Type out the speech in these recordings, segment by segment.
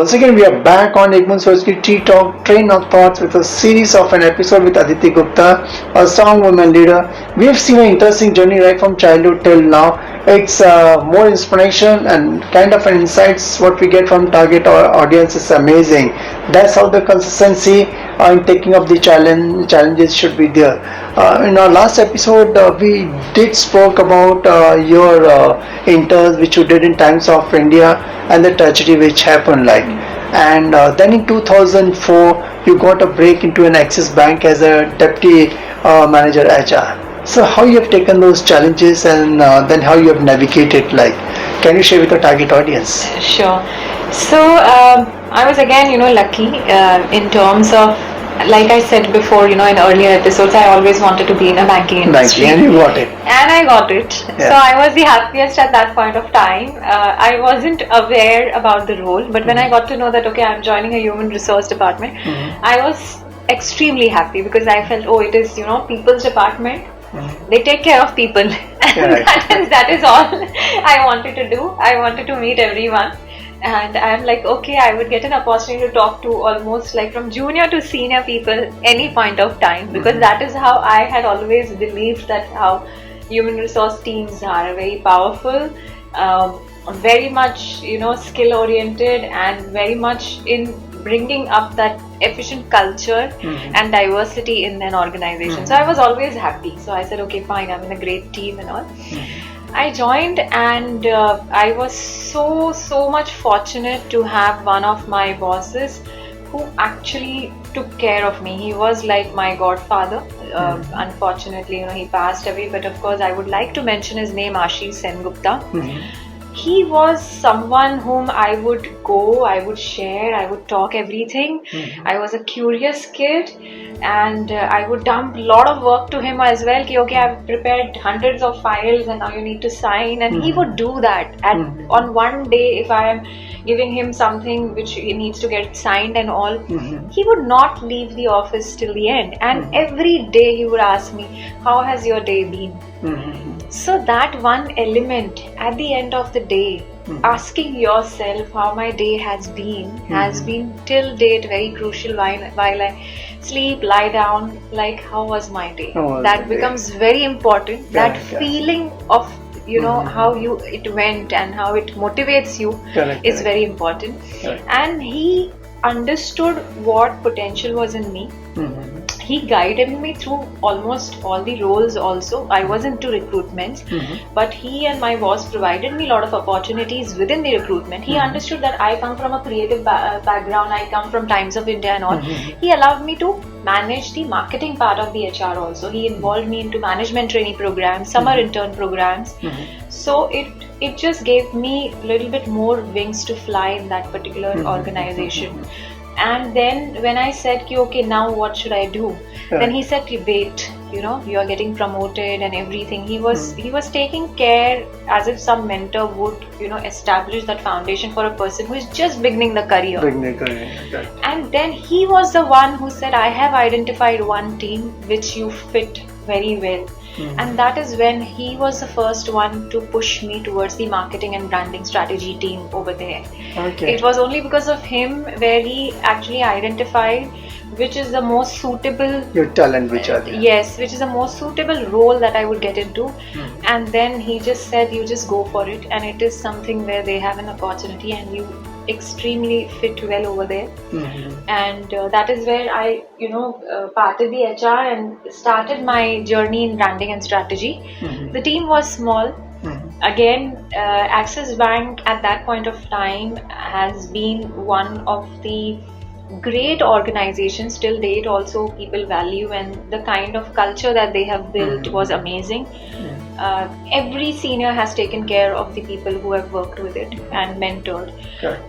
Once again, we are back on Boond Soch ttalk, train of thoughts with a series of an episode with Aditi Gupta, a strong woman leader. We have seen an interesting journey right from childhood till now. It's more inspiration and kind of an insights what we get from target or audience is amazing. That's how the consistency in taking up the challenges should be there. In our last episode, we did spoke about your interns which you did in Times of India and the tragedy which happened and then in 2004 you got a break into an Axis Bank as a deputy manager HR. So how you have taken those challenges and then how you have navigated can you share with the target audience? Sure. So I was again lucky in terms of, like I said before, in earlier episodes, I always wanted to be in a banking industry. And you got it. And I got it. Yeah. So I was the happiest at that point of time. I wasn't aware about the role, but when I got to know that, okay, I'm joining a human resource department, I was extremely happy because I felt, it is, people's department. They take care of people. And that is all I wanted to do. I wanted to meet everyone. And I'm like, okay, I would get an opportunity to talk to almost from junior to senior people any point of time, because that is how I had always believed that how human resource teams are very powerful, very much skill oriented, and very much in bringing up that efficient culture and diversity in an organization. So I was always happy. So I said, okay, fine, I'm in a great team and all. I joined, and I was so much fortunate to have one of my bosses who actually took care of me. He was like my godfather. Unfortunately, he passed away, but of course I would like to mention his name, Ashish Gupta. He was someone whom I would go, I would share, I would talk everything. I was a curious kid, and I would dump a lot of work to him as well. Okay, I've prepared hundreds of files and now you need to sign, and he would do that. And on one day, if I am giving him something which he needs to get signed and all, he would not leave the office till the end. And every day he would ask me, how has your day been? So that one element at the end of the day, asking yourself how my day has been till date very crucial while I sleep, lie down, how was my day? That becomes very important. That feeling of how it went and how it motivates you is very important. And he understood what potential was in me. He guided me through almost all the roles also. I was into recruitments, but he and my boss provided me a lot of opportunities within the recruitment. He understood that I come from a creative background, I come from Times of India and all. He allowed me to manage the marketing part of the HR also. He involved me into management trainee programs, summer intern programs. So it just gave me a little bit more wings to fly in that particular organization. And then when I said, okay, now what should I do? Then he said, wait, you are getting promoted and everything. He was taking care as if some mentor would, establish that foundation for a person who is just beginning the career. And then he was the one who said, I have identified one team which you fit very well. And that is when he was the first one to push me towards the marketing and branding strategy team over there. It was only because of him where he actually identified which is the most suitable, your talent, which are there. Yes, which is the most suitable role that I would get into. And then he just said, you just go for it, and it is something where they have an opportunity and you extremely fit well over there. And that is where I parted the HR and started my journey in branding and strategy. The team was small. Again, Axis Bank at that point of time has been one of the great organizations till date. Also people value, and the kind of culture that they have built was amazing. Every senior has taken care of the people who have worked with it and mentored.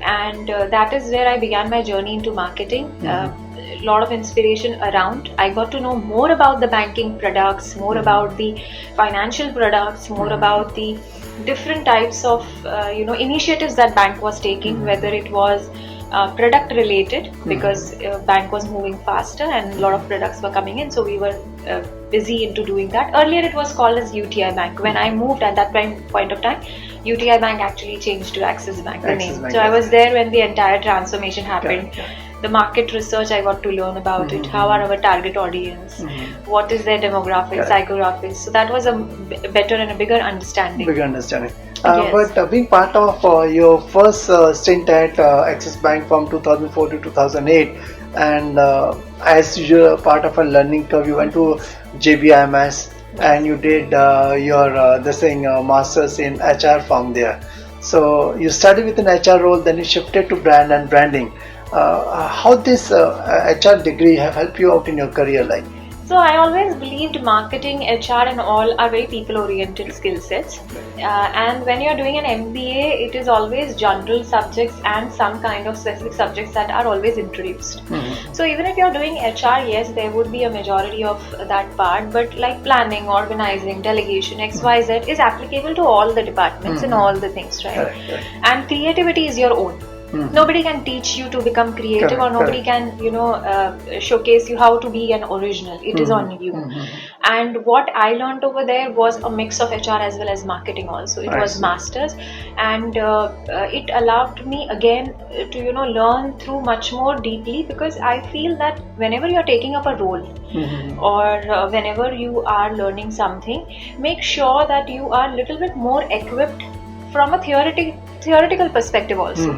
And that is where I began my journey into marketing. A lot of inspiration around. I got to know more about the banking products, more about the financial products, more about the different types of initiatives that bank was taking, whether it was product related, because bank was moving faster and a lot of products were coming in, so we were busy into doing that. Earlier it was called as UTI Bank. When I moved at that point of time, UTI Bank actually changed to Axis Bank, the name. So I was there when the entire transformation happened. The market research, I got to learn about it. How are our target audience? What is their demographics, psychographics? So that was a better and a bigger understanding. Yes. But being part of your first stint at Axis Bank from 2004 to 2008, and as you're part of a learning curve, you went to JBIMS and you did your masters in HR from there. So you started with an HR role, then you shifted to brand and branding. How this HR degree have helped you out in your career life? So I always believed marketing, HR and all are very people-oriented skill sets. And when you're doing an MBA, it is always general subjects and some kind of specific subjects that are always introduced. So even if you're doing HR, yes, there would be a majority of that part, but like planning, organizing, delegation, XYZ is applicable to all the departments and all the things, right? And creativity is your own. Nobody can teach you to become creative, or nobody can, showcase you how to be an original. It is on you. And what I learned over there was a mix of HR as well as marketing also. It was masters, and it allowed me again to learn through much more deeply, because I feel that whenever you're taking up a role or whenever you are learning something, make sure that you are a little bit more equipped from a theoretical perspective also.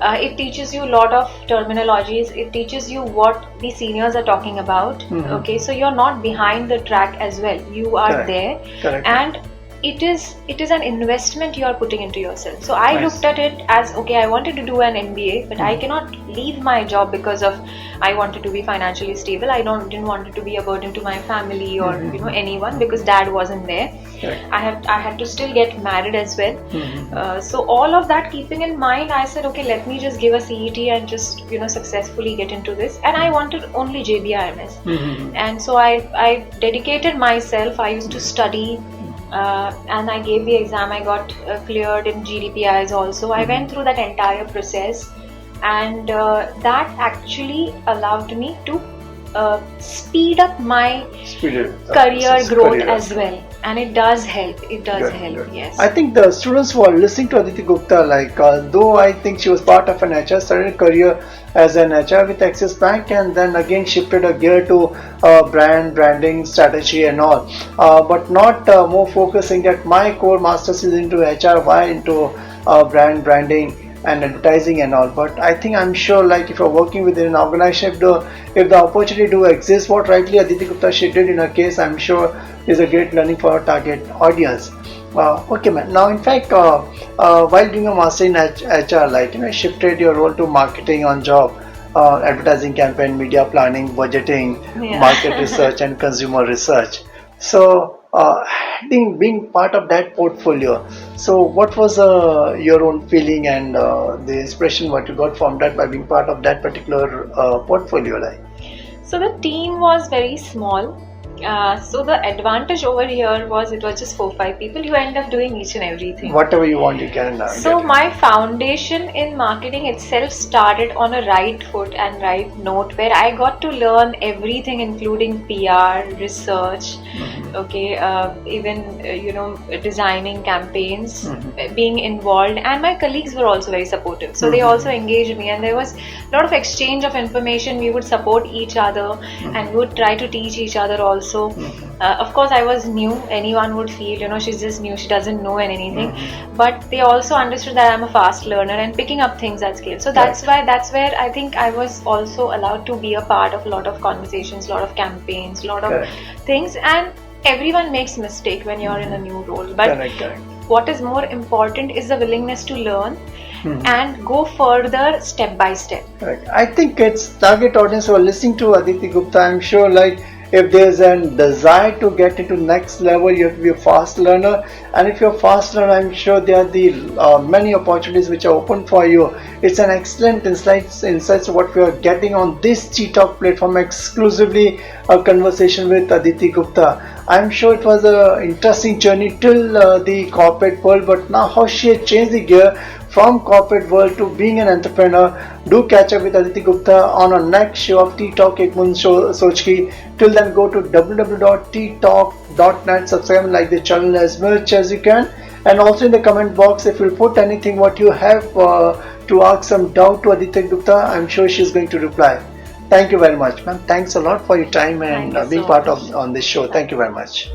It teaches you a lot of terminologies. It teaches you what the seniors are talking about. Okay, so you're not behind the track as well. You are there, and it is an investment you are putting into yourself. So I looked at it as, okay, I wanted to do an MBA, but I cannot leave my job because of I wanted to be financially stable. I didn't want it to be a burden to my family or anyone, because dad wasn't there. I had to still get married as well. So all of that keeping in mind, I said, okay, let me just give a CET and just successfully get into this. And I wanted only JBIMS. And so I dedicated myself. I used to study. And I gave the exam. I got cleared in GDPIs also. I went through that entire process, and that actually allowed me to speed up my career growth as well. And it does help. It does help. Yes. I think the students who are listening to Aditi Gupta, though I think she was part of an HR, started a career as an HR with Axis Bank, and then again shifted a gear to branding, strategy and all, but not more focusing that my core masters is into HR, why into branding and advertising and all. But I'm sure, if you're working within an organization, if the opportunity do exist, what rightly Aditi Gupta she did in her case, I'm sure is a great learning for our target audience. Okay, man. Now, in fact, while doing a master in HR, shifted your role to marketing on job, advertising campaign, media planning, budgeting, market research, and consumer research. So, being part of that portfolio, so what was your own feeling and the inspiration what you got from that by being part of that particular portfolio? So the team was very small. So the advantage over here was it was just 4-5 people. You end up doing each and everything. Whatever you want, you can. So my foundation in marketing itself started on a right foot and right note, where I got to learn everything, including PR, research, even designing campaigns, being involved, and my colleagues were also very supportive. So they also engaged me, and there was a lot of exchange of information. We would support each other, and we would try to teach each other also. Of course, I was new. Anyone would feel, she's just new, she doesn't know anything. But they also understood that I'm a fast learner and picking up things at scale. So that's where I think I was also allowed to be a part of a lot of conversations, a lot of campaigns, a lot of things. And everyone makes mistake when you're in a new role. But what is more important is the willingness to learn and go further step by step. I think it's target audience who are listening to Aditi Gupta. I'm sure if there's a desire to get into next level, you have to be a fast learner, and if you're a fast learner, I'm sure there are the many opportunities which are open for you. It's an excellent insights what we are getting on this ttalk platform, exclusively a conversation with Aditi Gupta. I'm sure it was an interesting journey till the corporate world, but now how she has changed the gear from corporate world to being an entrepreneur. Do catch up with Aditi Gupta on our next show of T-Talk ek Boond Soch ki. Till then, go to www.ttalk.net, subscribe and like the channel as much as you can. And also in the comment box, if you put anything what you have to ask some doubt to Aditi Gupta, I'm sure she's going to reply. Thank you very much, ma'am. Thanks a lot for your time and being part of on this show. Thank you very much.